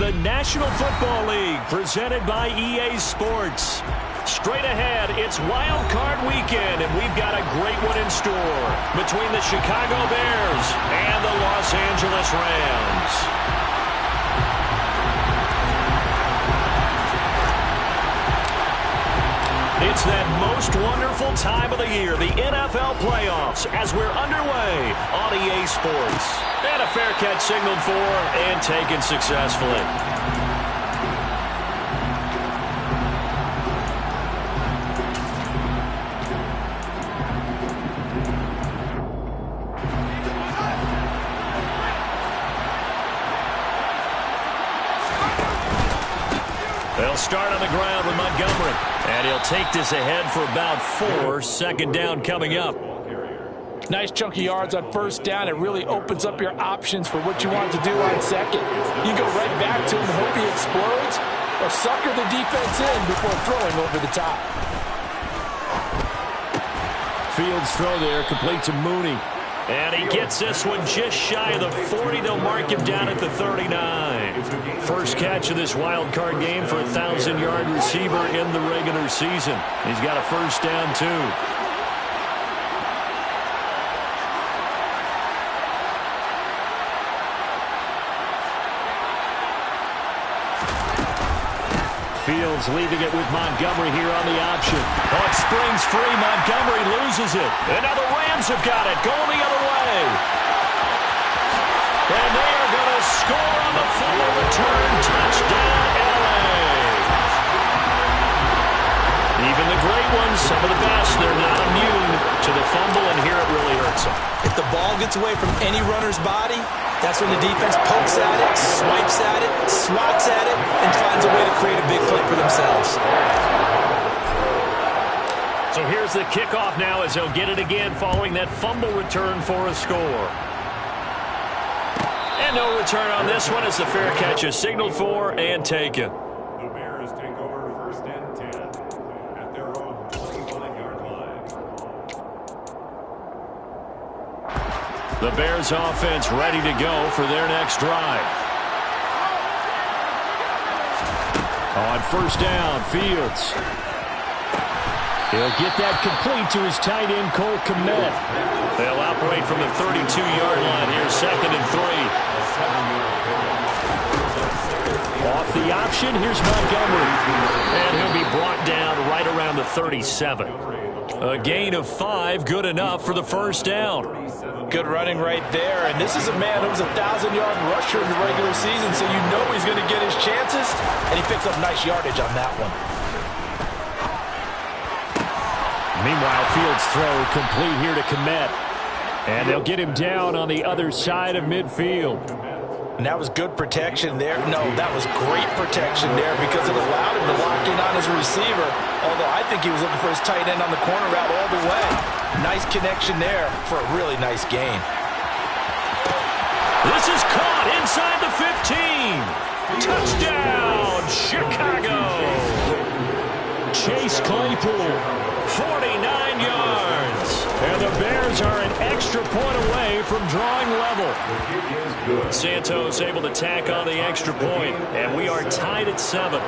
the National Football League, presented by EA Sports. Straight ahead, it's Wild Card Weekend, and we've got a great one in store between the Chicago Bears and the Los Angeles Rams. It's that most wonderful time of the year, the NFL playoffs, as we're underway on EA Sports. And a fair catch signaled for and taken successfully. They'll start on the ground with Montgomery. And he'll take this ahead for about 4. Second down coming up. Nice chunky yards on first down. It really opens up your options for what you want to do on second. You go right back to him and hope he explodes, or sucker the defense in before throwing over the top. Fields throw there, complete to Mooney. And he gets this one just shy of the 40. They'll mark him down at the 39. First catch of this wild card game for a 1,000-yard receiver in the regular season. He's got a first down, too. Fields leaving it with Montgomery here on the option. Oh, it springs free. Montgomery loses it. And now the Rams have got it, going the other way. And they are going to score on the fumble return. Touchdown, L.A. Even the great ones, some of the best, they're not immune to the fumble, and here it really hurts them. If the ball gets away from any runner's body, that's when the defense pokes at it, swipes at it, swats at it, and finds a way to create a big play for themselves. So here's the kickoff now as they'll get it again following that fumble return for a score. And no return on this one as the fair catch is signaled for and taken. The Bears take over first and 10 at their own 21-yard line. The Bears offense ready to go for their next drive. On first down, Fields. He'll get that complete to his tight end, Cole Kmet. They'll operate from the 32-yard line here, 2nd and 3. Off the option, here's Montgomery. And he'll be brought down right around the 37. A gain of 5, good enough for the first down. Good running right there. And this is a man who was a 1,000-yard rusher in the regular season, so you know he's going to get his chances. And he picks up nice yardage on that one. Meanwhile, Fields' throw complete here to Kmet. And they'll get him down on the other side of midfield. And that was good protection there. No, that was great protection there because it allowed him to lock in on his receiver. Although I think he was looking for his tight end on the corner route all the way. Nice connection there for a really nice gain. This is caught inside the 15. Touchdown, Chicago. Chase Claypool, 49 yards. And the Bears are an extra point away from drawing level. Santos able to tack on the extra point, and we are tied at 7.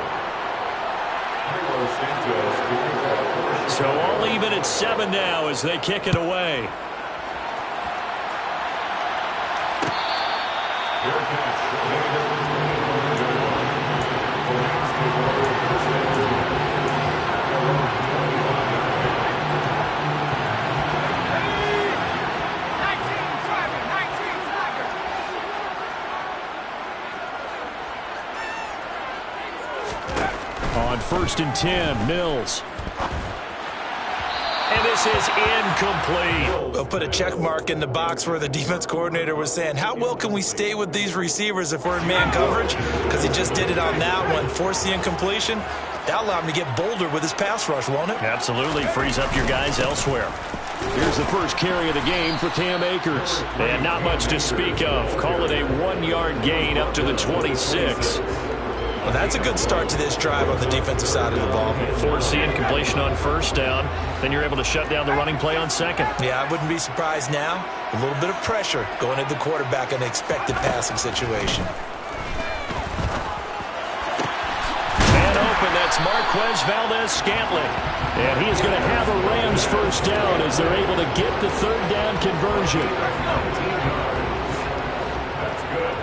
So all even at 7 now as they kick it away. On 1st and 10, Mills. And this is incomplete. We'll put a check mark in the box where the defense coordinator was saying, how well can we stay with these receivers if we're in man coverage? Because he just did it on that one. Force the incompletion. That'll allow him to get bolder with his pass rush, won't it? Absolutely. Frees up your guys elsewhere. Here's the first carry of the game for Cam Akers. And not much to speak of. Call it a 1-yard gain up to the 26. Well, that's a good start to this drive on the defensive side of the ball. Force the incompletion on first down. Then you're able to shut down the running play on second. Yeah, I wouldn't be surprised now. A little bit of pressure going at the quarterback in an expected passing situation. It's Marquez Valdes-Scantling. And he is going to have a Rams first down as they're able to get the third down conversion. That's good.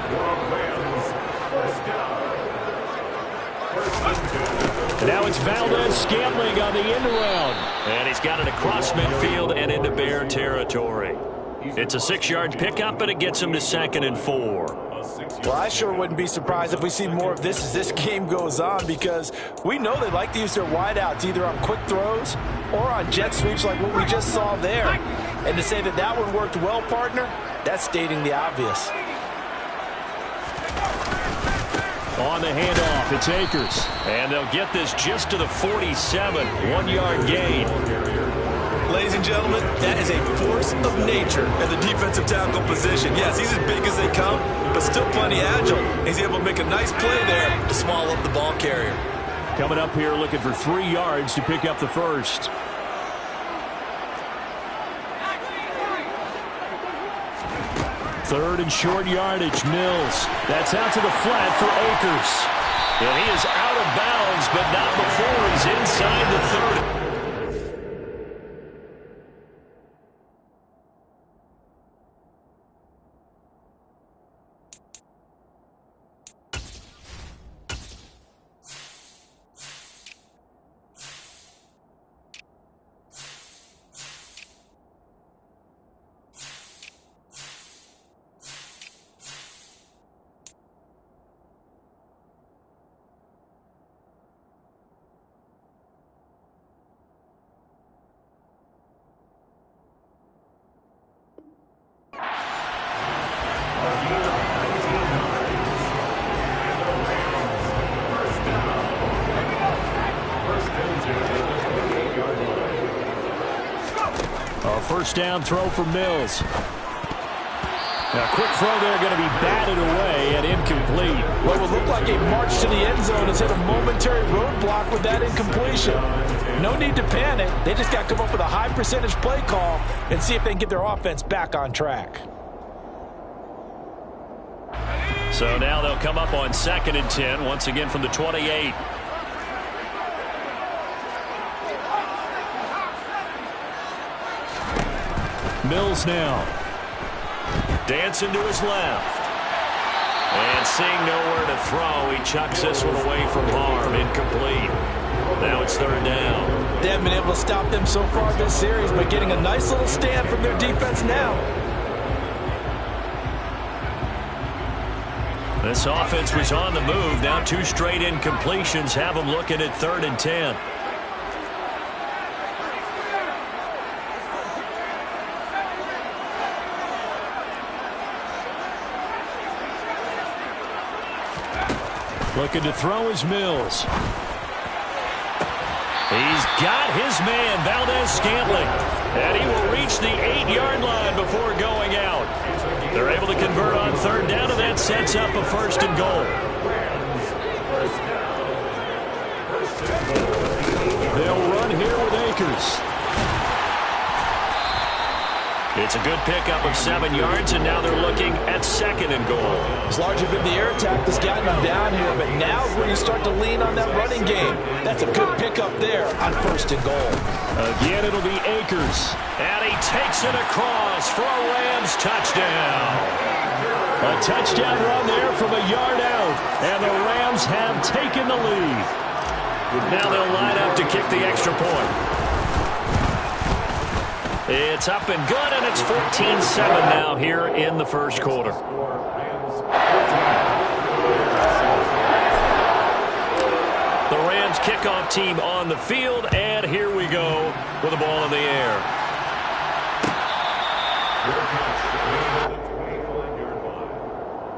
Rams, first down. And now it's Valdes-Scantling on the end around. And he's got it across midfield and into Bear territory. It's a 6-yard pickup, and it gets him to 2nd and 4. Well, I sure wouldn't be surprised if we see more of this as this game goes on, because we know they like to use their wideouts either on quick throws or on jet sweeps like what we just saw there. And to say that that one worked well, partner, that's stating the obvious. On the handoff, it's Akers. And they'll get this just to the 47, 1-yard gain. Ladies and gentlemen, that is a force of nature at the defensive tackle position. Yes, he's as big as they come, but still plenty agile. He's able to make a nice play there to swallow up the ball carrier. Coming up here looking for 3 yards to pick up the first. Third and short yardage, Mills. That's out to the flat for Akers. And he is out of bounds, but not before he's inside the 30. First down throw for Mills. Now, quick throw there going to be batted away and incomplete. What would look like a march to the end zone has hit a momentary roadblock with that incompletion. No need to panic. They just got to come up with a high percentage play call and see if they can get their offense back on track. So now they'll come up on 2nd and 10, once again from the 28. Mills now. Dancing to his left. And seeing nowhere to throw, he chucks this one away from harm. Incomplete. Now it's 3rd down. They haven't been able to stop them so far this series, but getting a nice little stand from their defense now. This offense was on the move. Now 2 straight incompletions have them looking at 3rd and 10. Looking to throw is Mills. He's got his man, Valdes-Scantling. And he will reach the 8-yard line before going out. They're able to convert on 3rd down, and that sets up a 1st and goal. They'll run here with Akers. It's a good pickup of 7 yards, and now they're looking at 2nd and goal. It's largely been the air attack that's gotten them down here, but now is when you start to lean on that running game. That's a good pickup there on 1st and goal. Again, it'll be Akers. And he takes it across for a Rams touchdown. A touchdown run there from a yard out, and the Rams have taken the lead. Now they'll line up to kick the extra point. It's up and good, and it's 14-7 now here in the first quarter. The Rams kickoff team on the field, and here we go with the ball in the air.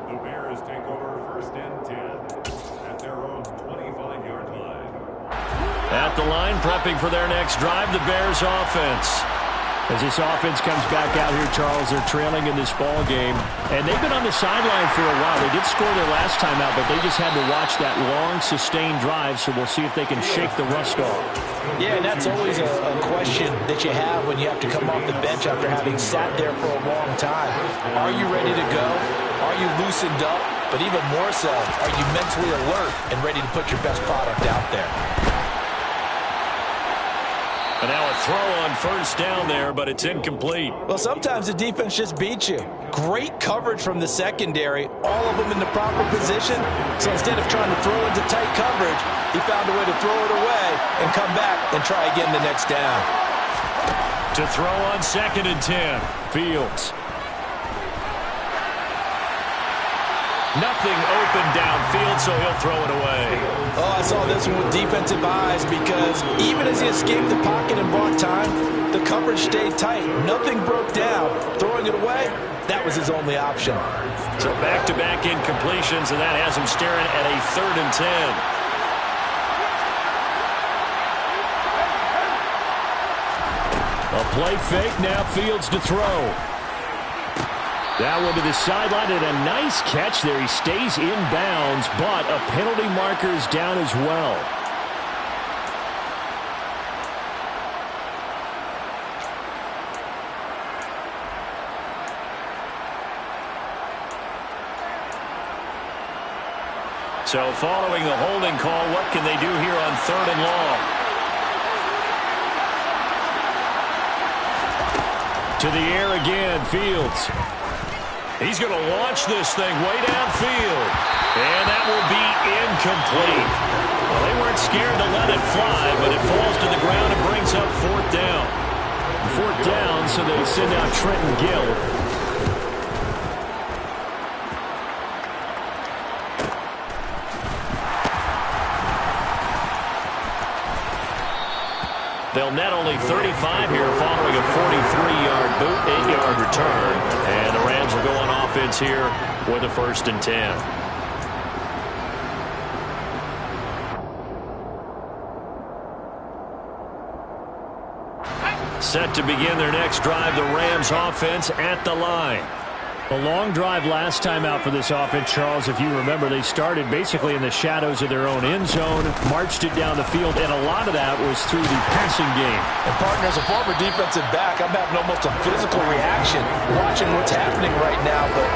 The Bears take over 1st and 10 at their own 25-yard line. At the line, prepping for their next drive, the Bears offense. As this offense comes back out here, Charles, they're trailing in this ball game. And they've been on the sideline for a while. They did score their last time out, but they just had to watch that long, sustained drive, so we'll see if they can shake the rust off. Yeah, and that's always a question that you have when you have to come off the bench after having sat there for a long time. Are you ready to go? Are you loosened up? But even more so, are you mentally alert and ready to put your best product out there? And now a throw on first down there, but it's incomplete. Well, sometimes the defense just beats you. Great coverage from the secondary, all of them in the proper position. So instead of trying to throw into tight coverage, he found a way to throw it away and come back and try again the next down. To throw on 2nd and 10, Fields. Nothing open downfield, so he'll throw it away. Oh, I saw this one with defensive eyes because even as he escaped the pocket and bought time, the coverage stayed tight. Nothing broke down. Throwing it away, that was his only option. So back-to-back incompletions, and that has him staring at a 3rd and 10. A play fake, now Fields to throw. That one to the sideline, and a nice catch there. He stays in bounds, but a penalty marker is down as well. So following the holding call, what can they do here on 3rd and long? To the air again, Fields. He's going to launch this thing way downfield. And that will be incomplete. Well, they weren't scared to let it fly, but it falls to the ground and brings up 4th down. 4th down, so they send out Trenton Gill. They'll net only 35 here following a 43-yard boot, 8-yard return. And the Rams will go on offense here with a 1st and 10. Set to begin their next drive, the Rams offense at the line. A long drive last time out for this offense, Charles. If you remember, they started basically in the shadows of their own end zone, marched it down the field, and a lot of that was through the passing game. And partner, as a former defensive back, I'm having almost a physical reaction watching what's happening right now. But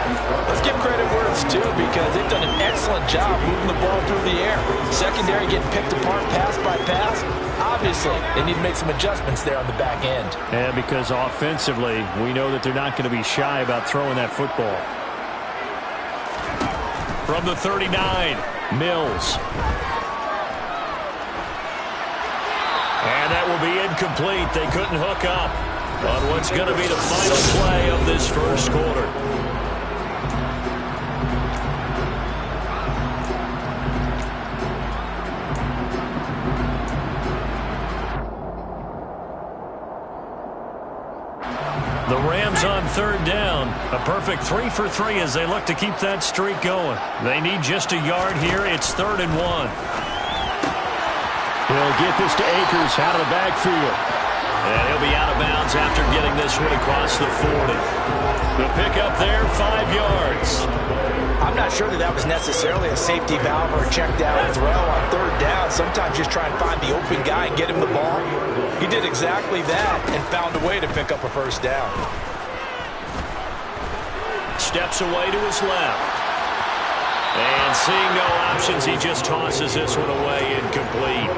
let's give credit where it's due because they've done an excellent job moving the ball through the air. Secondary getting picked apart pass by pass. Obviously, they need to make some adjustments there on the back end. And because offensively, we know that they're not going to be shy about throwing that football. From the 39, Mills. And that will be incomplete. They couldn't hook up on what's going to be the final play of this first quarter. The Rams on 3rd down. A perfect 3 for 3 as they look to keep that streak going. They need just a yard here. It's 3rd and 1. He'll get this to Akers out of the backfield. And he'll be out of bounds after getting this one across the 40. The pickup there, 5 yards. I'm not sure that was necessarily a safety valve or a check down throw on 3rd down. Sometimes just try and find the open guy and get him the ball. He did exactly that and found a way to pick up a 1st down. Steps away to his left. And seeing no options, he just tosses this one away, incomplete.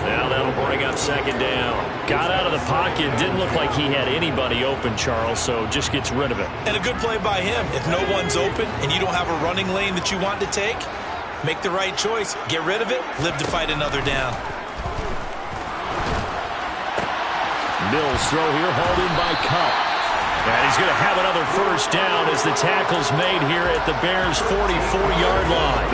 Now that'll bring up 2nd down. Got out of the pocket, didn't look like he had anybody open, Charles, so just gets rid of it. And a good play by him. If no one's open and you don't have a running lane that you want to take, make the right choice. Get rid of it, live to fight another down. Mills throw here, hauled in by Kupp. And he's going to have another 1st down as the tackle's made here at the Bears' 44-yard line.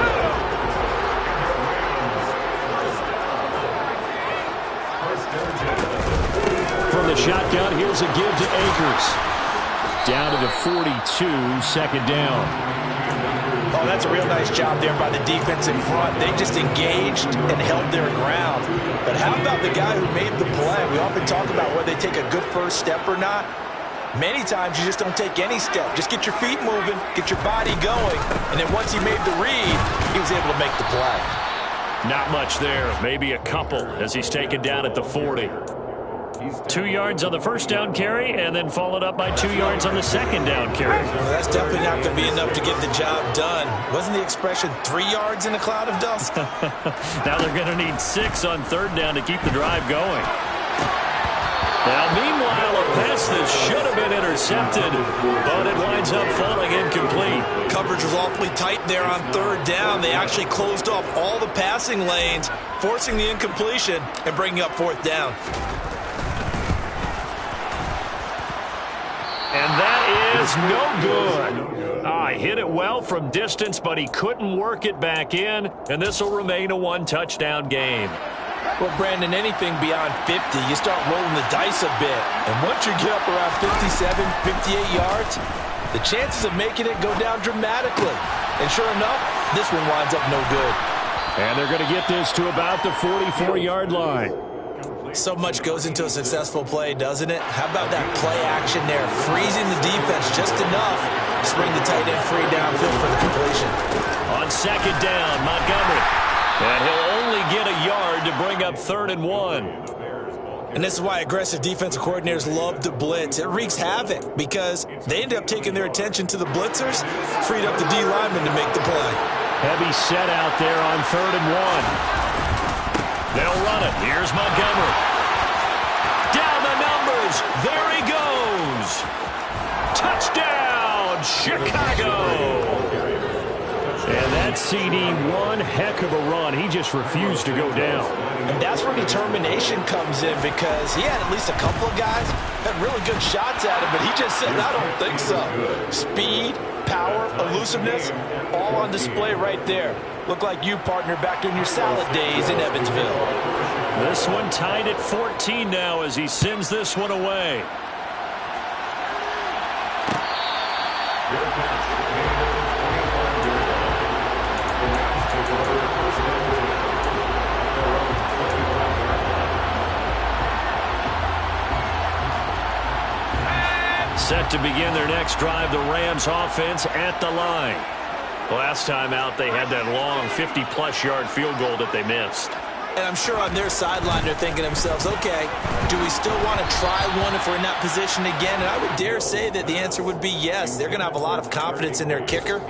From the shotgun, here's a give to Akers. Down to the 42, 2nd down. Oh, that's a real nice job there by the defense in front. They just engaged and held their ground. But how about the guy who made the play? We often talk about whether they take a good first step or not. Many times you just don't take any step. Just get your feet moving, get your body going, and then once he made the read, he was able to make the play. Not much there. Maybe a couple as he's taken down at the 40. 2 yards on the 1st down carry, and then followed up by 2 yards on the 2nd down carry. Well, that's definitely not going to be enough to get the job done. Wasn't the expression 3 yards in a cloud of dust? Now they're going to need 6 on 3rd down to keep the drive going. Now, meanwhile, a pass that should have been intercepted, but it winds up falling incomplete. Coverage was awfully tight there on third down. They actually closed off all the passing lanes, forcing the incompletion and bringing up fourth down. And that is no good. He hit it well from distance, but he couldn't work it back in, and this will remain a one-touchdown game. Well, Brandon, anything beyond 50, you start rolling the dice a bit. And once you get up around 57, 58 yards, the chances of making it go down dramatically. And sure enough, this one winds up no good. And they're going to get this to about the 44-yard line. So much goes into a successful play, doesn't it? How about that play action there? Freezing the defense just enough to bring the tight end free downfield for the completion. On second down, Montgomery. And he'll only get a yard to bring up 3rd and 1. And this is why aggressive defensive coordinators love to blitz. It wreaks havoc because they end up taking their attention to the blitzers, freed up the D lineman to make the play. Heavy set out there on 3rd and 1. They'll run it. Here's Montgomery. Down the numbers. There he goes. Touchdown, Chicago. And that CD, one heck of a run. He just refused to go down. And that's where determination comes in, because he had at least a couple of guys that had really good shots at him, but he just said, I don't think so. Speed, power, elusiveness, all on display right there. Look like you, partner, back in your salad days in Evansville. This one tied at 14 now as he sends this one away. Set to begin their next drive, the Rams offense at the line. Last time out, they had that long 50-plus yard field goal that they missed. And I'm sure on their sideline they're thinking to themselves, okay, do we still want to try one if we're in that position again? And I would dare say that the answer would be yes. They're going to have a lot of confidence in their kicker.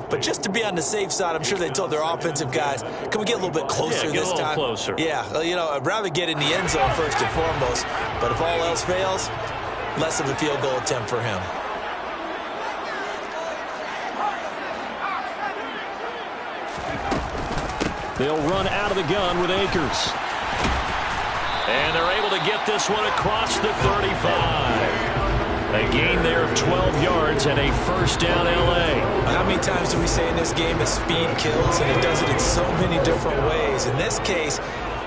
But just to be on the safe side, I'm sure they told their offensive guys, can we get a little bit closer this time? Closer. Yeah, you know, I'd rather get in the end zone first and foremost. But if all else fails, less of a field goal attempt for him. They'll run out of the gun with Akers. And they're able to get this one across the 35. A gain there of 12 yards and a first down L.A. How many times do we say in this game that speed kills, and it does it in so many different ways? In this case,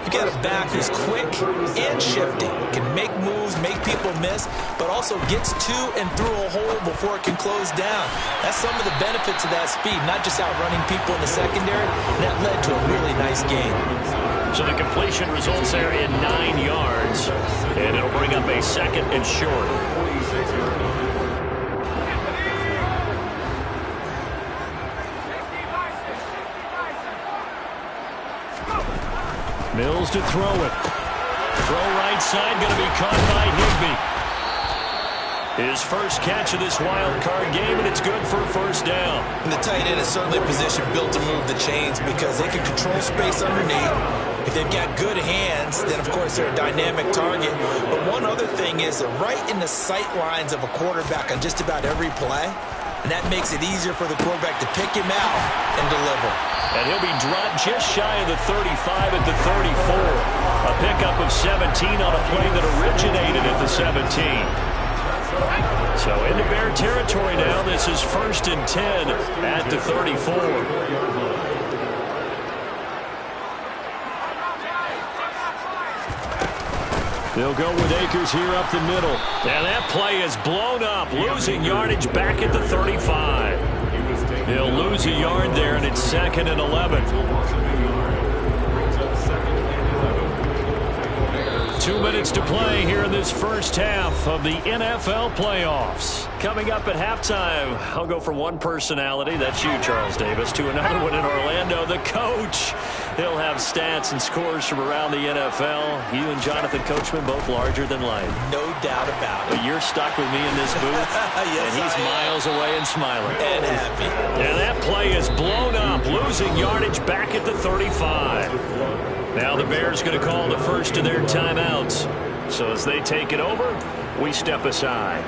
you got a back who's quick and shifty, can make moves, make people miss, but also gets to and through a hole before it can close down. That's some of the benefits of that speed, not just outrunning people in the secondary. And that led to a really nice game. So the completion results there in 9 yards, and it'll bring up a second and short. Mills to throw it. Throw right side, going to be caught by Higbee. His first catch of this wild card game, and it's good for a first down. And the tight end is certainly a position built to move the chains because they can control space underneath. If they've got good hands, then of course they're a dynamic target. But one other thing is they're right in the sight lines of a quarterback on just about every play. And that makes it easier for the quarterback to pick him out and deliver. And he'll be dropped just shy of the 35 at the 34. A pickup of 17 on a play that originated at the 17. So into Bear territory now. This is 1st and 10 at the 34. They'll go with Akers here up the middle. And that play is blown up, losing yardage back at the 35. They'll lose a yard there, and it's 2nd and 11. 2 minutes to play here in this first half of the NFL playoffs. Coming up at halftime, I'll go from one personality, that's you, Charles Davis, to another one in Orlando, the coach. He'll have stats and scores from around the NFL. You and Jonathan Coachman, both larger than life. No doubt about it. But you're stuck with me in this booth, yes, and he's miles away and smiling. And happy. And that play is blown up, losing yardage back at the 35. Now the Bears going to call the first of their timeouts. So as they take it over, we step aside.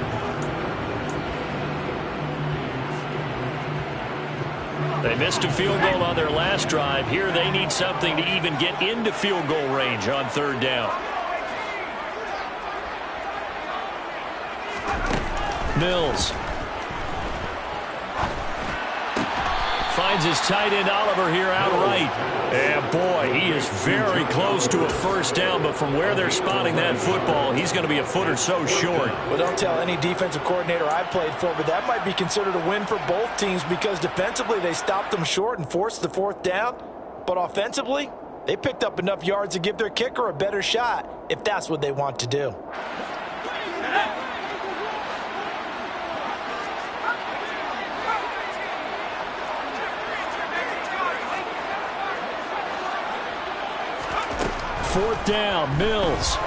They missed a field goal on their last drive. Here they need something to even get into field goal range on third down. Mills finds his tight end Oliver here outright. And boy, he is very close to a first down, but from where they're spotting that football, he's going to be a foot or so short. Well, don't tell any defensive coordinator I played for, but that might be considered a win for both teams because defensively they stopped them short and forced the fourth down. But offensively, they picked up enough yards to give their kicker a better shot if that's what they want to do. Fourth down, Mills.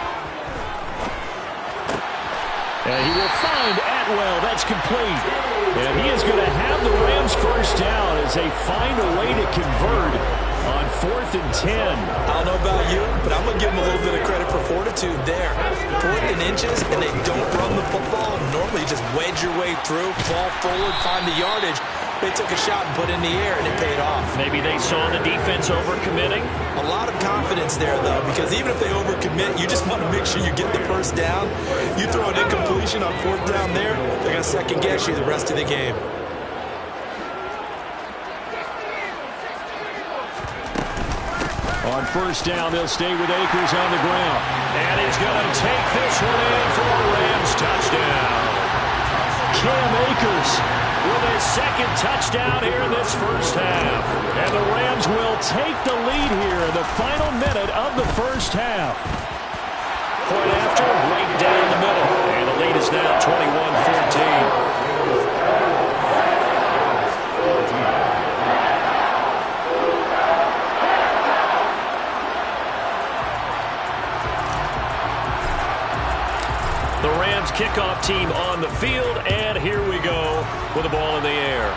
And he will find Atwell. That's complete. And he is going to have the Rams first down as they find a way to convert on 4th and 10. I don't know about you, but I'm going to give them a little bit of credit for fortitude there. 4th and inches, and they don't run the football. Normally, you just wedge your way through, fall forward, find the yardage. They took a shot and put it in the air, and it paid off. Maybe they saw the defense overcommitting. A lot of confidence there, though, because even if they overcommit, you just want to make sure you get the first down. You throw an incompletion on 4th down there, they're going to second-guess you the rest of the game. On first down, they'll stay with Akers on the ground. And he's going to take this one in for a Rams touchdown. Cam Akers with his second touchdown here in this first half. And the Rams will take the lead here in the final minute of the first half. Point after, right down the middle. And the lead is now 21-14. The Rams kickoff team on the field, and here we go with the ball in the air.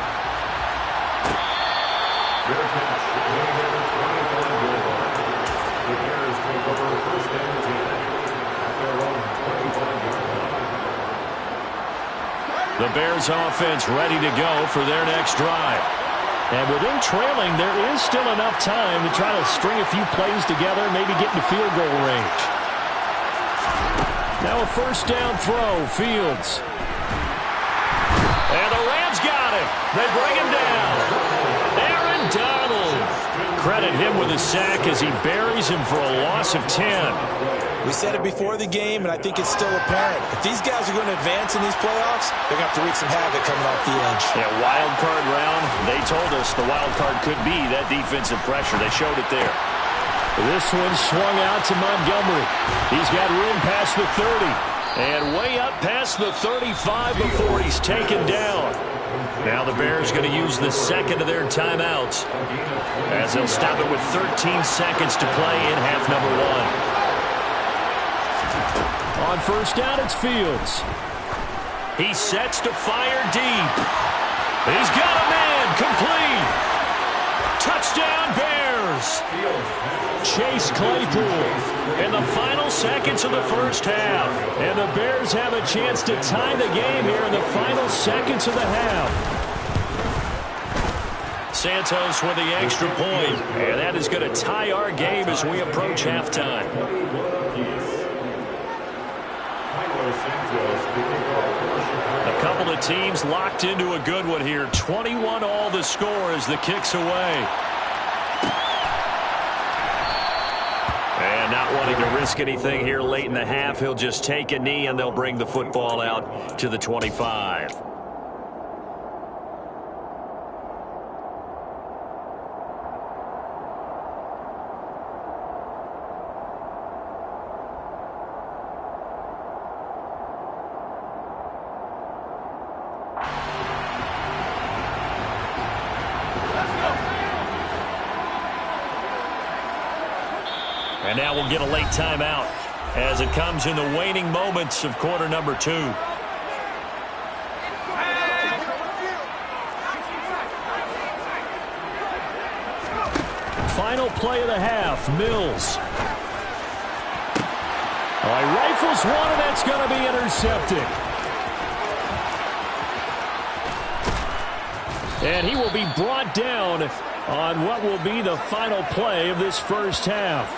The Bears offense ready to go for their next drive. And with them trailing, there is still enough time to try to string a few plays together, maybe get into field goal range. Now a first down throw, Fields. And the Rams got him. They bring him down. Aaron Donald. Credit him with a sack as he buries him for a loss of 10. We said it before the game, and I think it's still apparent. If these guys are going to advance in these playoffs, they're going to have to wreak some havoc coming off the edge. Yeah, wild card round. They told us the wild card could be that defensive pressure. They showed it there. This one swung out to Montgomery. He's got room past the 30. And way up past the 35 before he's taken down. Now the Bears going to use the second of their timeouts as they'll stop it with 13 seconds to play in half number one. On first down, it's Fields. He sets to fire deep. He's got a man. Complete. Touchdown, Bears. Chase Claypool in the final seconds of the first half. And the Bears have a chance to tie the game here in the final seconds of the half. Santos with the extra point. And that is going to tie our game as we approach halftime. A couple of teams locked into a good one here. 21 all the score as the kick's away. And not wanting to risk anything here late in the half, he'll just take a knee and they'll bring the football out to the 25. And now we'll get a late timeout as it comes in the waning moments of quarter number 2. Final play of the half, Mills. Oh, he rifles one, and that's going to be intercepted. And he will be brought down on what will be the final play of this first half.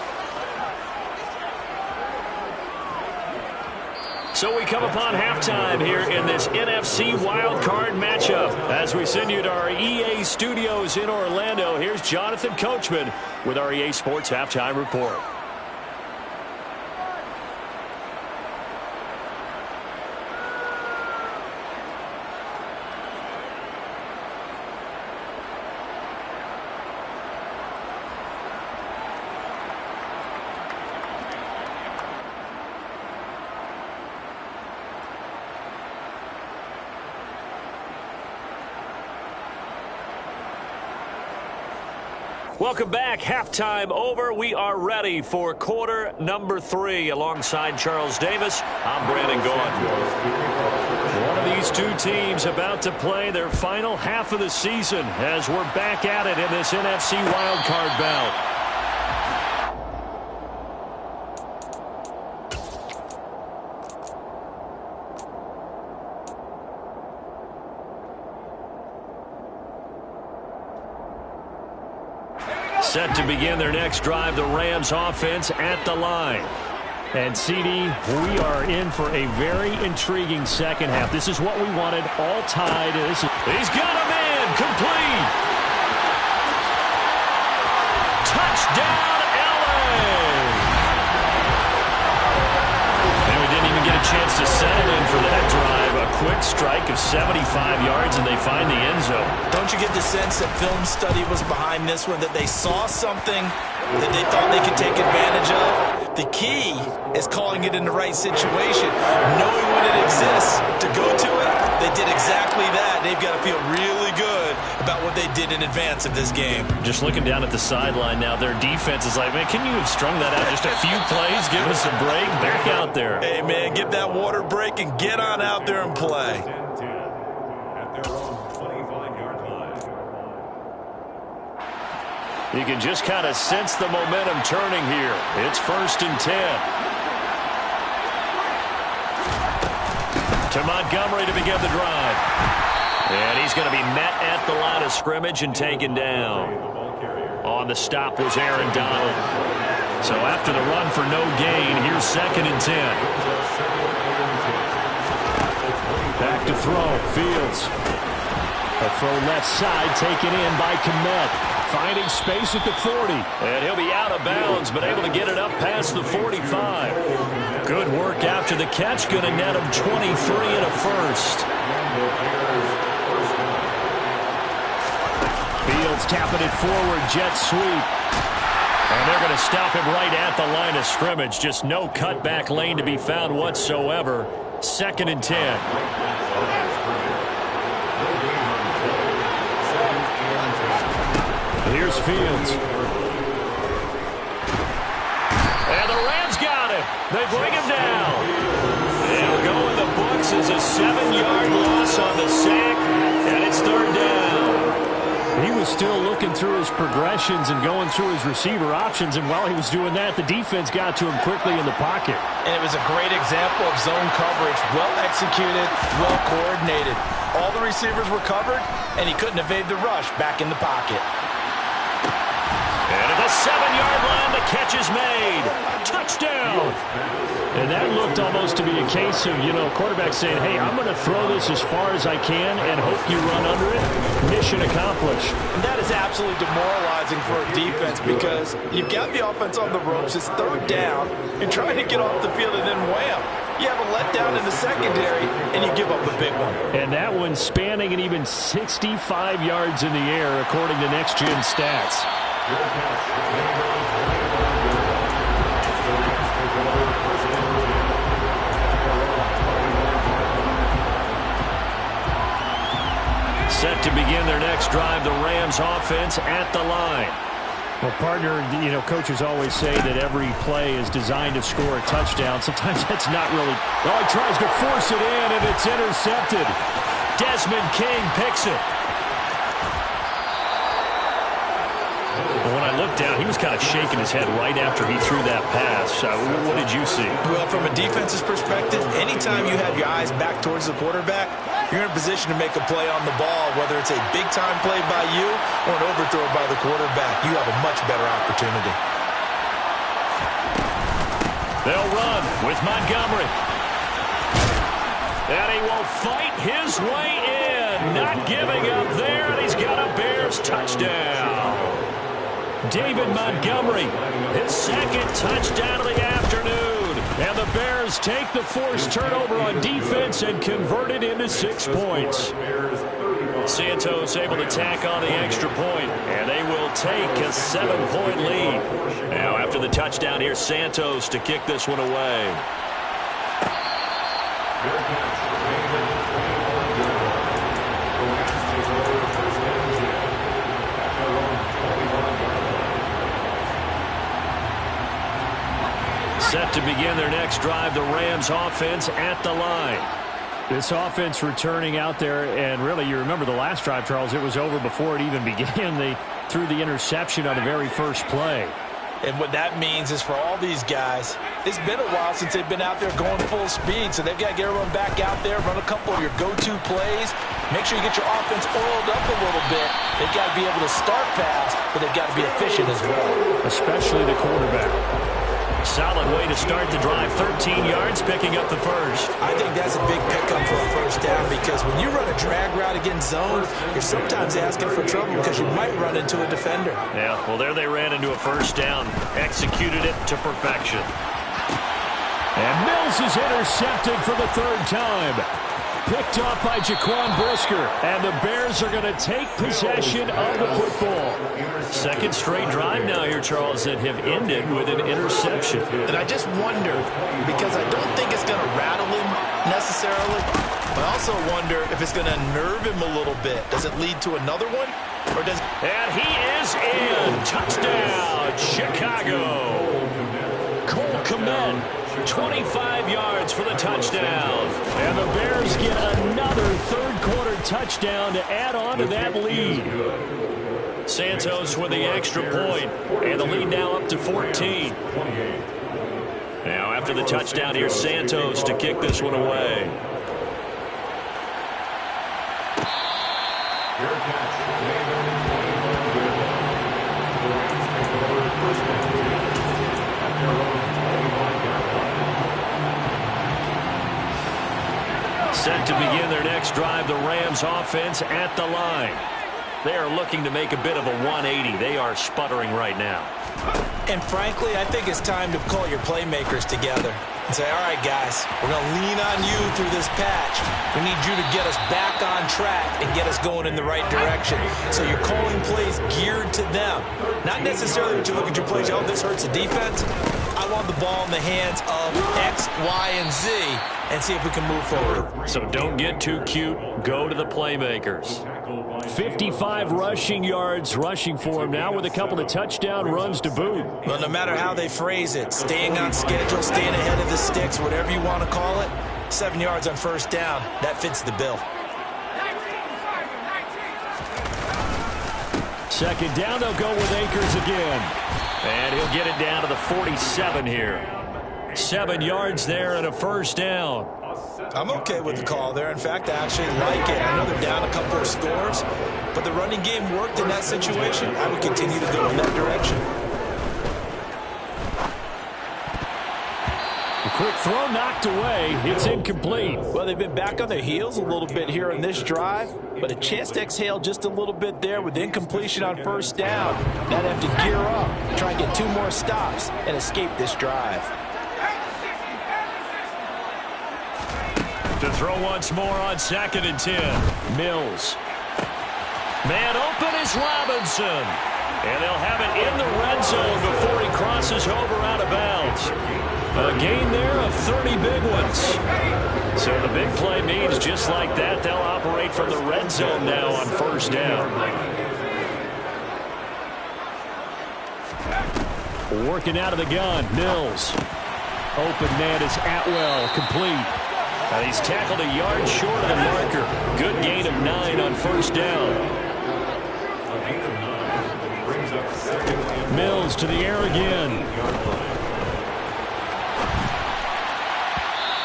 So we come upon halftime here in this NFC wildcard matchup. As we send you to our EA studios in Orlando, here's Jonathan Coachman with our EA Sports Halftime Report. Welcome back. Halftime over. We are ready for quarter number 3. Alongside Charles Davis, I'm Brandon Gaudin. One of these two teams about to play their final half of the season as we're back at it in this NFC wildcard bout. Set to begin their next drive, the Rams offense at the line. And, CD, we are in for a very intriguing second half. This is what we wanted, all tied. He's got a man, complete. Touchdown, LA. And we didn't even get a chance to settle in for that drive. A quick strike of 75 yards, and they find the end zone. Don't you get the sense that film study was behind this one, that they saw something that they thought they could take advantage of? The key is calling it in the right situation, knowing when it exists to go to it. They did exactly that. They've got to feel really good about what they did in advance of this game. Just looking down at the sideline now, their defense is like, man, can you have strung that out just a few plays? Give us a break. Back out there. Hey, man, get that water break and get on out there and play. At their own 25-yard line. You can just kind of sense the momentum turning here. It's 1st and 10. To Montgomery to begin the drive. And he's going to be met at the line of scrimmage and taken down. On the stop was Aaron Donald. So after the run for no gain, here's 2nd and 10. Back to throw. Fields. A throw left side taken in by Kmet. Finding space at the 40. And he'll be out of bounds, but able to get it up past the 45. Good work after the catch. Going to net him 23 and a first. Fields tapping it forward. Jet sweep. And they're going to stop him right at the line of scrimmage. Just no cutback lane to be found whatsoever. 2nd and 10. Here's Fields. And the Rams got him. They bring him down. They'll go in the books as a 7-yard loss on the sack, and it's 3rd down. He was still looking through his progressions and going through his receiver options, and while he was doing that, the defense got to him quickly in the pocket. And it was a great example of zone coverage. Well executed, well coordinated. All the receivers were covered, and he couldn't evade the rush back in the pocket. And at the 7-yard line, the catch is made. Touchdown! And that looked almost to be a case of, quarterback saying, hey, I'm going to throw this as far as I can and hope you run under it. Mission accomplished. And that is absolutely demoralizing for a defense because you've got the offense on the ropes. It's 3rd down. You're trying to get off the field and then wham. You have a letdown in the secondary, and you give up a big one. And that one spanning it even 65 yards in the air, according to Next Gen Stats. Set to begin their next drive, the Rams offense at the line. Well, partner, coaches always say that every play is designed to score a touchdown. Sometimes that's not really. Oh, he tries to force it in, and it's intercepted. Desmond King picks it. When I looked down. He was kind of shaking his head right after he threw that pass. What did you see? Well, from a defense's perspective, anytime you have your eyes back towards the quarterback, you're in a position to make a play on the ball, whether it's a big-time play by you or an overthrow by the quarterback. You have a much better opportunity. They'll run with Montgomery. And he will fight his way in. Not giving up there, and he's got a Bears touchdown. David Montgomery, his second touchdown of the afternoon. And the Bears take the forced turnover on defense and convert it into 6 points. Santos able to tack on the extra point, and they will take a 7-point lead. Now, after the touchdown, here's Santos to kick this one away. Set to begin their next drive, the Rams offense at the line. This offense returning out there, and really, you remember the last drive, Charles, it was over before it even began. They threw the interception on the very first play. And what that means is for all these guys, it's been a while since they've been out there going full speed, so they've got to get everyone back out there, run a couple of your go-to plays, make sure you get your offense oiled up a little bit. They've got to be able to start fast, but they've got to be efficient as well. Especially the quarterback. Solid way to start the drive. 13 yards, picking up the first. I think that's a big pickup for a first down because when you run a drag route against zone, you're sometimes asking for trouble because you might run into a defender. Yeah, well, there they ran into a first down. Executed it to perfection. And Mills is intercepted for the third time. Picked off by Jaquan Brisker. And the Bears are going to take possession of the football. Second straight drive now here, Charles, that have ended with an interception. And I just wonder, because I don't think it's going to rattle him necessarily, but I also wonder if it's going to nerve him a little bit. Does it lead to another one? Or does? And he is in. Touchdown, Chicago. Cole Kmet, 25 yards for the touchdown. And the Bears get another third-quarter touchdown to add on to that lead. Santos with the extra point, and the lead now up to 14. Now after the touchdown, here's Santos to kick this one away. Set to begin their next drive, the Rams offense at the line. They are looking to make a bit of a 180. They are sputtering right now. And frankly, I think it's time to call your playmakers together and say, all right, guys, we're going to lean on you through this patch. We need you to get us back on track and get us going in the right direction. So you're calling plays geared to them. Not necessarily when you look at your plays, oh, this hurts the defense. I want the ball in the hands of X, Y, and Z and see if we can move forward. So don't get too cute. Go to the playmakers. 55 rushing yards rushing for him now with a couple of touchdown runs to boot. Well, no matter how they phrase it, staying on schedule, staying ahead of the sticks, whatever you want to call it, 7 yards on first down, that fits the bill. Second down, they'll go with Akers again. And he'll get it down to the 47 here. 7 yards there and a first down. I'm okay with the call there. In fact, I actually like it. I know they're down a couple of scores, but the running game worked in that situation. I would continue to go in that direction. A quick throw knocked away. It's incomplete. Well, they've been back on their heels a little bit here in this drive, but a chance to exhale just a little bit there with incompletion on first down. Now they have to gear up, try and get 2 more stops, and escape this drive. To throw once more on 2nd and 10. Mills. Man open is Robinson. And they'll have it in the red zone before he crosses over out of bounds. A gain there of 30 big ones. So the big play means just like that, they'll operate from the red zone now on first down. Working out of the gun, Mills. Open man is Atwell, complete. He's tackled a yard short of the marker. Good gain of 9 on first down. Mills to the air again.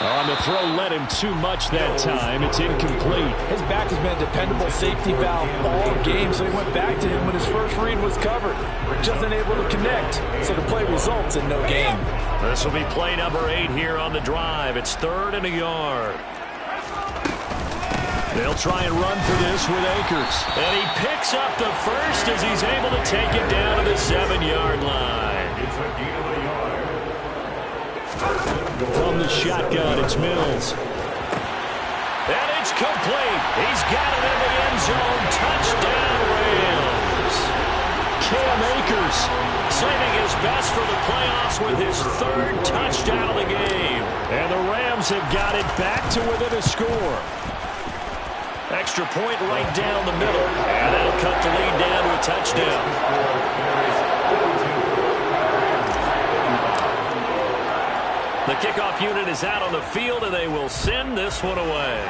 On the throw, led him too much that time. It's incomplete. His back has been a dependable safety valve all game, so he went back to him when his first read was covered. Just unable to connect, so the play results in no gain. This will be play number 8 here on the drive. It's 3rd and a yard. They'll try and run for this with Akers. And he picks up the first as he's able to take it down to the 7-yard line. It's a gain of a yard. From the shotgun, it's Mills. And it's complete. He's got it in the end zone. Touchdown, Rams. Cam Akers Saving his best for the playoffs with his 3rd touchdown of the game. And the Rams have got it back to within a score. Extra point right down the middle. And that'll cut the lead down to a touchdown. The kickoff unit is out on the field, and they will send this one away.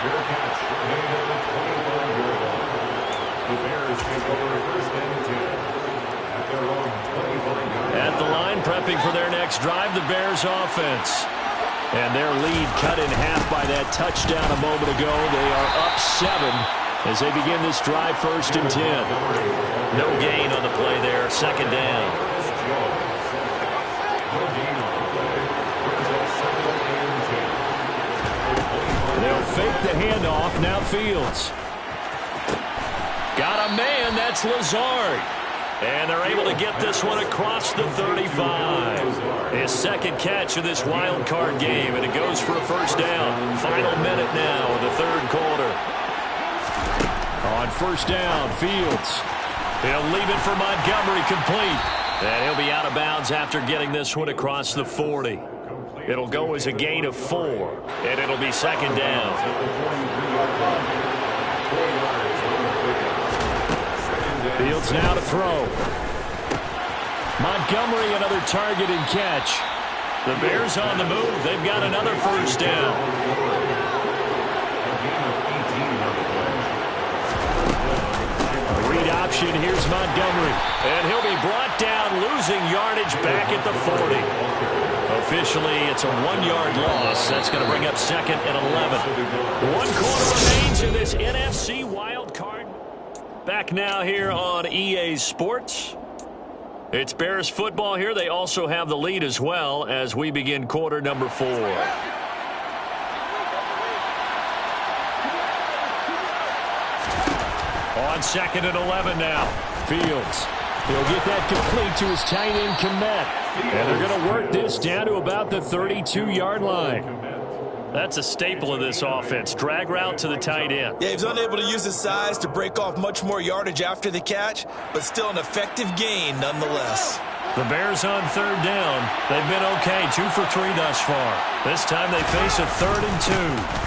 Fair catch. Made at the 25-yard line. The Bears take over 1st and 10 at their own 25-yard line. At the line, prepping for their next drive, the Bears offense. And their lead cut in half by that touchdown a moment ago. They are up 7 as they begin this drive 1st and 10. No gain on the play there, 2nd down. They'll fake the handoff. Now Fields. Got a man. That's Lazard. And they're able to get this one across the 35. His 2nd catch of this wild card game, and it goes for a 1st down. Final minute now of the 3rd quarter. On 1st down, Fields. He'll leave it for Montgomery, complete. And he'll be out of bounds after getting this one across the 40. It'll go as a gain of 4, and it'll be 2nd down. Fields now to throw. Montgomery, another target and catch. The Bears on the move. They've got another 1st down. Read option. Here's Montgomery. And he'll be brought down, losing yardage back at the 40. Officially, it's a 1-yard loss. That's going to bring up 2nd and 11. 1 quarter remains in this NFC wild card. Back now here on EA Sports. It's Bears football here. They also have the lead as well as we begin quarter number 4. On 2nd and 11 now. Fields. He'll get that complete to his tight end, Kmet. And they're going to work this down to about the 32-yard line. That's a staple of this offense. Drag route to the tight end. Yeah, he was unable to use his size to break off much more yardage after the catch, but still an effective gain nonetheless. The Bears on 3rd down. They've been okay, 2 for 3 thus far. This time they face a 3rd and 2.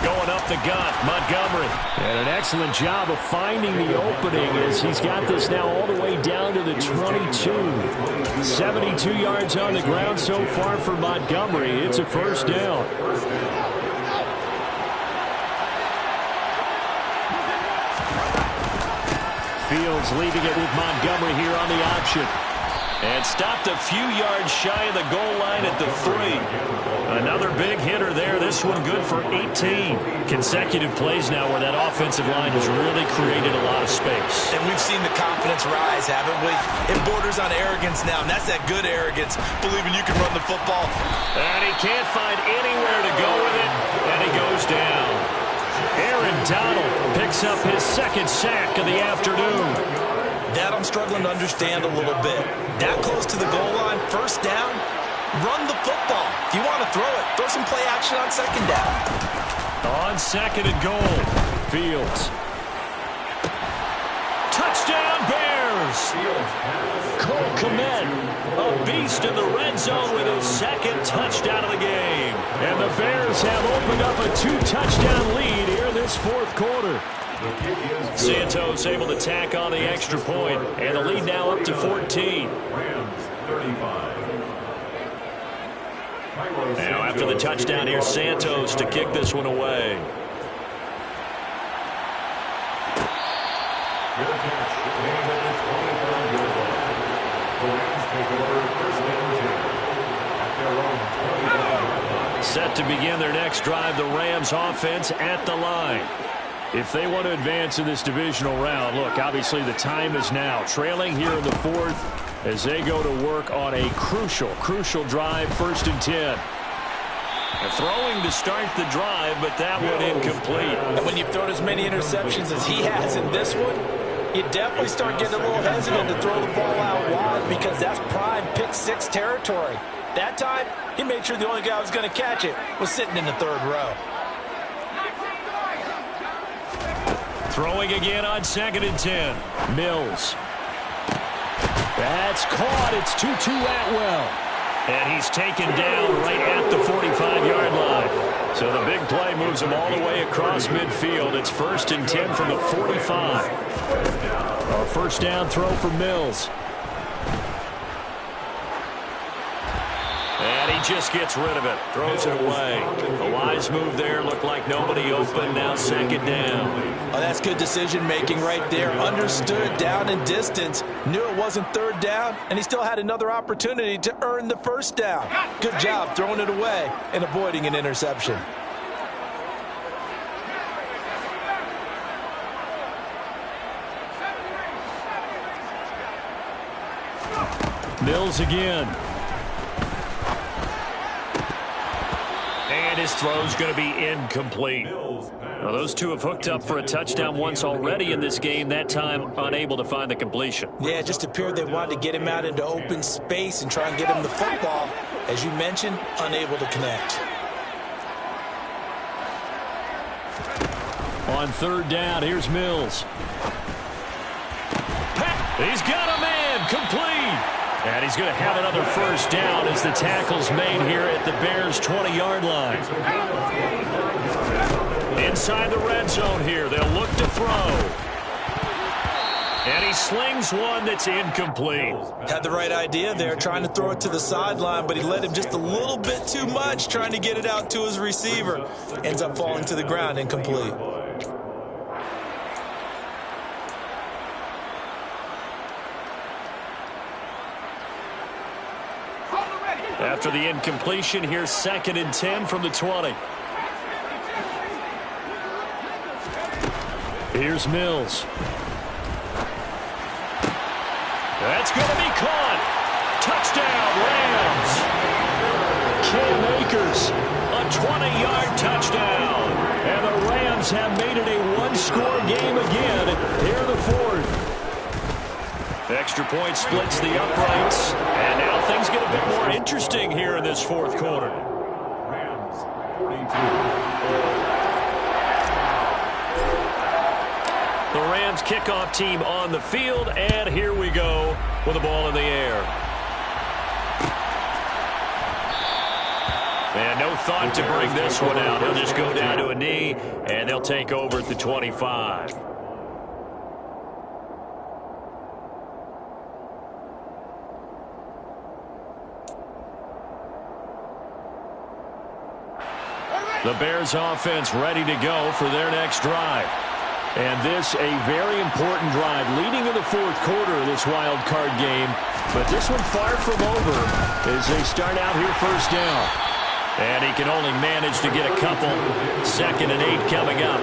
Going up the gut, Montgomery. And an excellent job of finding the opening as he's got this now all the way down to the 22. 72 yards on the ground so far for Montgomery. It's a 1st down. Fields leaving it with Montgomery here on the option. And stopped a few yards shy of the goal line at the 3. Another big hitter there. This one good for 18. Consecutive plays now where that offensive line has really created a lot of space. And we've seen the confidence rise, haven't we? It borders on arrogance now, and that's that good arrogance, believing you can run the football. And he can't find anywhere to go with it, and he goes down. Aaron Donald picks up his 2nd sack of the afternoon. That I'm struggling to understand a little bit. That close to the goal line, 1st down, run the football. If you want to throw it, throw some play action on 2nd down. On 2nd and goal, Fields. touchdown Bears! Cole Kmet, a beast in the red zone with his 2nd touchdown of the game. And the Bears have opened up a 2-touchdown lead here this 4th quarter. Santos able to tack on the extra point, and the lead now up to 14. Now after the touchdown here, Santos to kick this one away. Fair catch. Gain at the 25-yard line. The Rams take over first and 10 at their own 25-yard line. Set to begin their next drive, the Rams offense at the line. If they want to advance in this divisional round, look, obviously the time is now. Trailing here in the fourth as they go to work on a crucial drive, first and 10. They're throwing to start the drive, but that one incomplete. And when you've thrown as many interceptions as he has in this one, you definitely start getting a little hesitant to throw the ball out wide because that's prime pick six territory. That time, he made sure the only guy who was going to catch it was sitting in the third row. Throwing again on second and 10. Mills. That's caught. It's Tutu Atwell. And he's taken down right at the 45-yard line. So the big play moves him all the way across midfield. It's first and 10 from the 45. A first down throw for Mills. And he just gets rid of it. Throws it away. A wise move there. Looked like nobody open. Now second down. Oh, that's good decision-making right there. Understood down and distance. Knew it wasn't third down, and he still had another opportunity to earn the first down. Good job throwing it away and avoiding an interception. Mills again. And his throw's going to be incomplete. Now, those two have hooked up for a touchdown once already in this game, that time unable to find the completion. Yeah, it just appeared they wanted to get him out into open space and try and get him the football. As you mentioned, unable to connect. On third down, here's Mills. He's got a man, complete. And he's going to have another first down as the tackle's made here at the Bears' 20-yard line. Inside the red zone here, they'll look to throw. And he slings one that's incomplete. Had the right idea there, trying to throw it to the sideline, but he led him just a little bit too much, trying to get it out to his receiver. Ends up falling to the ground, incomplete. After the incompletion, here's second and 10 from the 20. Here's Mills. That's going to be caught. Touchdown, Rams. Cam Akers, a 20-yard touchdown. And the Rams have made it a one-score game again here in the fourth. Extra point splits the uprights. And now things get a bit more interesting here in this fourth quarter. Rams 42. The Rams kickoff team on the field, and here we go with the ball in the air. And no thought to bring this one out. He'll just go down to a knee, and they'll take over at the 25. The Bears offense ready to go for their next drive. And this a very important drive leading in the fourth quarter of this wild card game. But this one far from over as they start out here first down. And he can only manage to get a couple. Second and 8 coming up.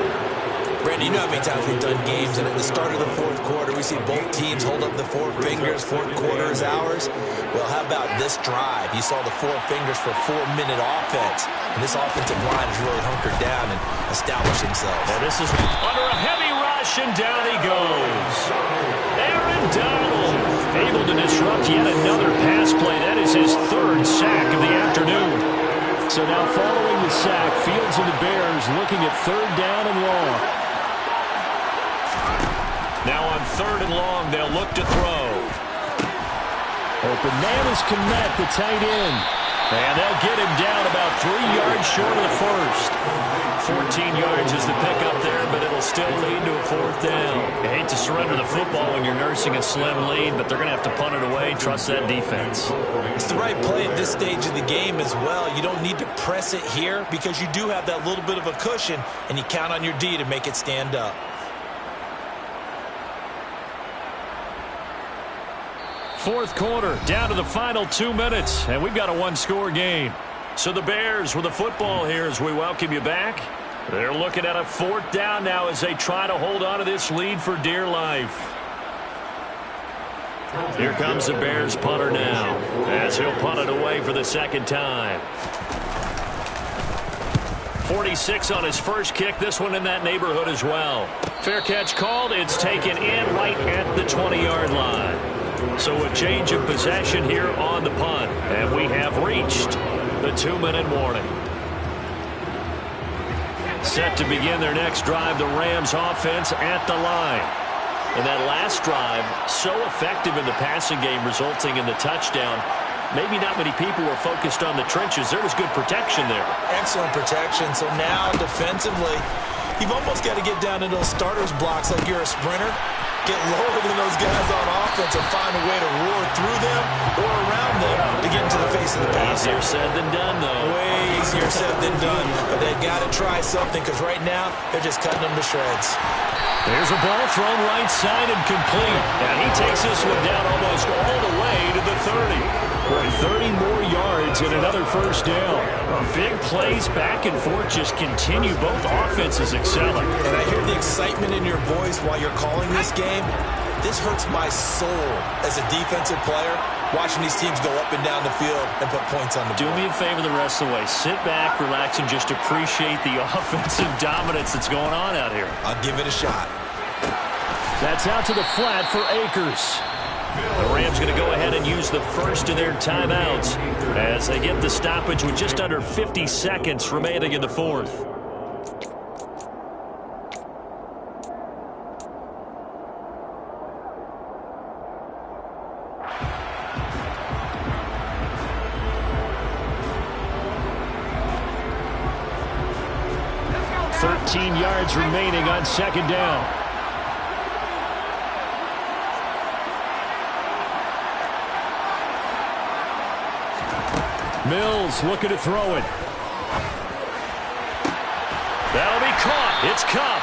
Brandon, you know how many times we've done games, and at the start of the fourth quarter, we see both teams hold up the four fingers, fourth quarter is ours. Well, how about this drive? You saw the four fingers for 4-minute offense, and this offensive line has really hunkered down and established themselves. And this is under a heavy rush, and down he goes. Aaron Donald able to disrupt yet another pass play. That is his third sack of the afternoon. So now following the sack, Fields and the Bears looking at third down and long. Now on third and long, they'll look to throw. Open man is Kmet, the tight end. And they'll get him down about 3 yards short of the first. 14 yards is the pickup there, but it'll still lead to a fourth down. You hate to surrender the football when you're nursing a slim lead, but they're going to have to punt it away. Trust that defense. It's the right play at this stage of the game as well. You don't need to press it here because you do have that little bit of a cushion, and you count on your D to make it stand up. fourth quarter, down to the final 2 minutes, and we've got a one-score game. So the Bears with the football here as we welcome you back. They're looking at a fourth down now as they try to hold on to this lead for dear life. Here comes the Bears punter now as he'll punt it away for the second time. 46 on his first kick. This one in that neighborhood as well. Fair catch called. It's taken in right at the 20-yard line. So a change of possession here on the punt. And we have reached the 2-minute warning. Set to begin their next drive, the Rams offense at the line. And that last drive, so effective in the passing game, resulting in the touchdown. Maybe not many people were focused on the trenches. There was good protection there. Excellent protection. So now defensively, you've almost got to get down into those starters blocks like you're a sprinter. Get lower than those guys on offense and find a way to roar through them or around them to get into the face of the passer. Easier said than done, though. Way easier said than done. But they've got to try something because right now they're just cutting them to shreds. There's a ball thrown right side and complete. And he takes this one down almost all the way to the 30. Boy, 30 more yards and another first down. Big plays back and forth just continue. Both offenses excelling. And I hear the excitement in your voice while you're calling this game. This hurts my soul as a defensive player, watching these teams go up and down the field and put points on the board. Do me a favor the rest of the way. Sit back, relax, and just appreciate the offensive dominance that's going on out here. I'll give it a shot. That's out to the flat for Akers. The Rams going to go ahead and use the first of their timeouts as they get the stoppage with just under 50 seconds remaining in the fourth. Yards remaining on second down. Mills looking to throw it. That'll be caught. It's Kupp.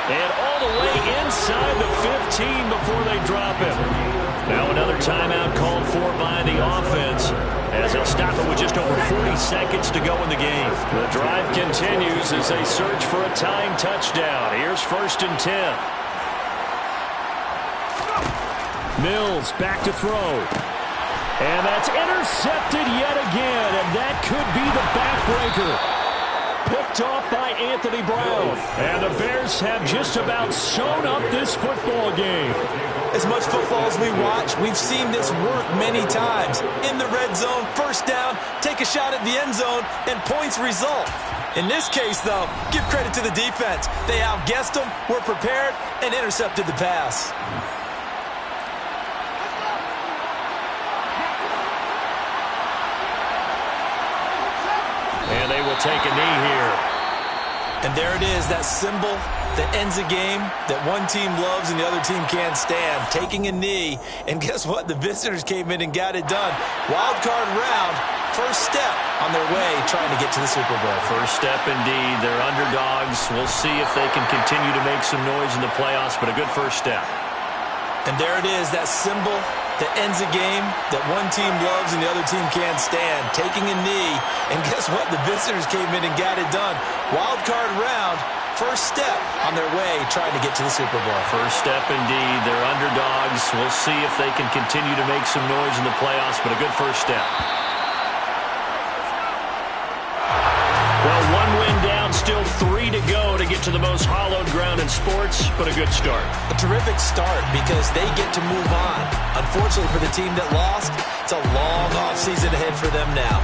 And all the way inside the 15 before they drop him. Now another timeout called for by the offense as they'll stop it with just over 40 seconds to go in the game. The drive continues as they search for a tying touchdown. Here's 1st and 10. Mills back to throw. And that's intercepted yet again, and that could be the backbreaker. Picked off by Anthony Brown. And the Bears have just about sewn up this football game. As much football as we watch, we've seen this work many times. In the red zone, first down, take a shot at the end zone, and points result. In this case, though, give credit to the defense. They outguessed them, were prepared, and intercepted the pass. And they will take a knee here. And there it is, that symbol that ends a game that one team loves and the other team can't stand. Taking a knee. And guess what? The visitors came in and got it done. Wild card round. First step on their way trying to get to the Super Bowl. First step indeed. They're underdogs. We'll see if they can continue to make some noise in the playoffs, but a good first step. And there it is, that symbol that ends a game that one team loves and the other team can't stand. Taking a knee. And guess what? The visitors came in and got it done. Wild card round. First step on their way trying to get to the Super Bowl. First step indeed. They're underdogs. We'll see if they can continue to make some noise in the playoffs, but a good first step. Well, one win down, still 3 to go to get to the most hallowed ground in sports, but a good start. A terrific start because they get to move on. Unfortunately for the team that lost, it's a long offseason ahead for them now.